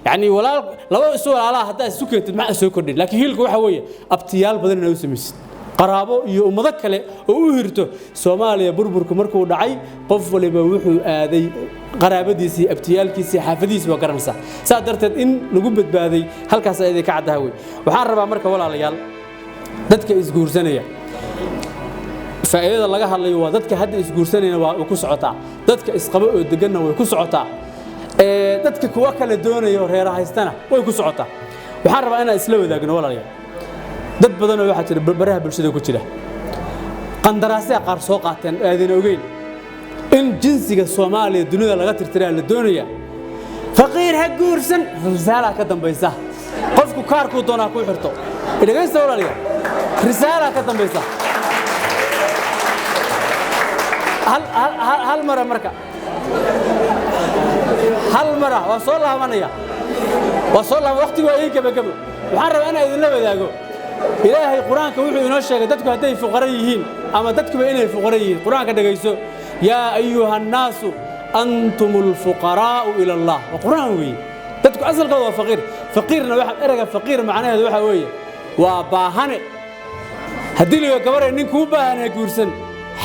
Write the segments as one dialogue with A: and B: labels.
A: يعني ولا لو سؤال على هذا سكت ما سكردين لكن هيلك waxa weeye abtiyaal badan inay u sameeyeen qaraabo iyo ummado kale oo u hirto Soomaaliya burburku markuu dhacay qof waliba wuxuu aaday qaraabadiisii abtiyaalkiisii xaafadiisii waa garanaysa saa darteed in lagu badbaaday halkaas ay ka cadahay waxaan rabaa marka walaalayaal dadka isguursanaya faa'iidada laga hadlayo waa dadka hadda isguursanayna waa ku socotaa dadka isqabo oo deganna way ku socotaa dadka kuwa kala doonayo reer haystana way ku socotaa waxaan rabaa inaan isla wadaagno walaalayaal dad badan oo waxa jira baraha bulshada ku jira qandaraasyo qaar soo qaateen aadina ogeyn in jinsiga Soomaaliya dunida laga tirtiraa la doonaya faqiir ha guursan risaala ka dambaysa qofku kaarku doona ku xirto dhageysta walaalayaal risaala ka dambaysa hal mara marka hal mara wasoo laabanaya waqtigu ay gabagabo waxaan rabaa inaan idin la wadaago ilaahay quraanka wuxuu inoo sheegay dadku haday fuqara yihiin ama dadkuba inay fuqara yihiin quraanka dhageyso yaa ayyuhan naasu antumul fuqaraa ila allah wa quraan weey dadku asalkooda waa faqiirna waxa eraga faqiir macnaheedu waxa weeye waa baahane hadii la gabar ninku u baahan guursan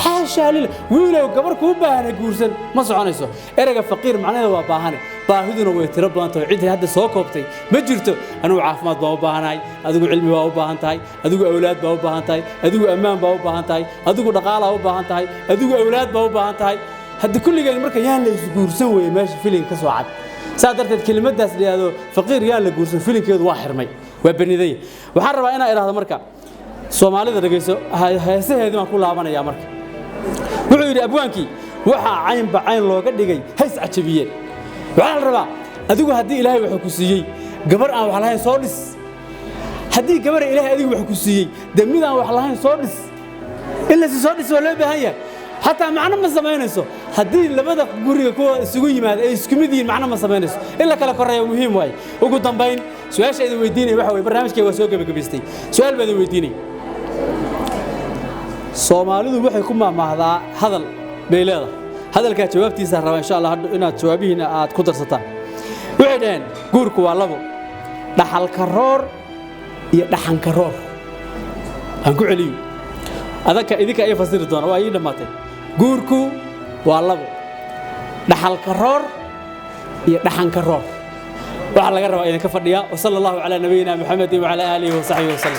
A: حاشا لله ويلو قبر كو باهنا غورسن ما سخونيسو erayga faqiir macnaheedu waa baahane baahiduna way tiro badan tahay cid hadda soo koobtay ma jirto anu caafimaad baa u baahanahay adigu cilmi baa u baahan tahay adigu awlaad baa u baahan tahay adigu amaan baa u baahan tahay adigu dhaqaalaha u baahan tahay adigu awlaad baa u baahan tahay hadda kulligan marka yaan la isguursan way meesha filim ka soo cad saadarteed kelimadaas dhiyado faqiir yaan la guursan filimkeedu waa xirmay waa baniday waxaan rabaa inaan iraahdo marka Soomaalida dhageyso heesaheedii ma ku laabanaya marka wuxuu yiri abwaankii waxa cayn looga dhigay hays ajabiyeen waxa la rabaa adigu hadii ilaahay wuxuu ku siiyay gabar aan wax lahayn soo dhis hadii gabar ilaahay adigu wuxuu ku siiyay damid aan wax lahayn soo dhis illa si soo dhis wala baahan yahay hatta macna ma sameynayso hadii labada guriga ku isugu yimaad ay isku mid yihiin macna ma sameynayso illa kala koreeyo muhiim way ugu dambeyn su'aasha idin weydiinay waxa way barnaamijkayga soo gabagabaystay su'aal baad weydiinay Soomaalidu waxay ku maamahdaa hadal beelada hadalka jawaabtiisa raba insha Allah inaad jawaabihiina aad ku darsataan waxay dhaheen guurku waa labo dhaxal karoor iyo dhaxan karoor aan ku celiyo adaka idinka ay fasiri doona waa ii dhamaatay guurku waa labo dhaxal karoor iyo dhaxan karoor waxa laga rabaa idinka fadhiya sallallahu ala nabiyina Muhammad wa ala alihi wa sahbihi wa sallam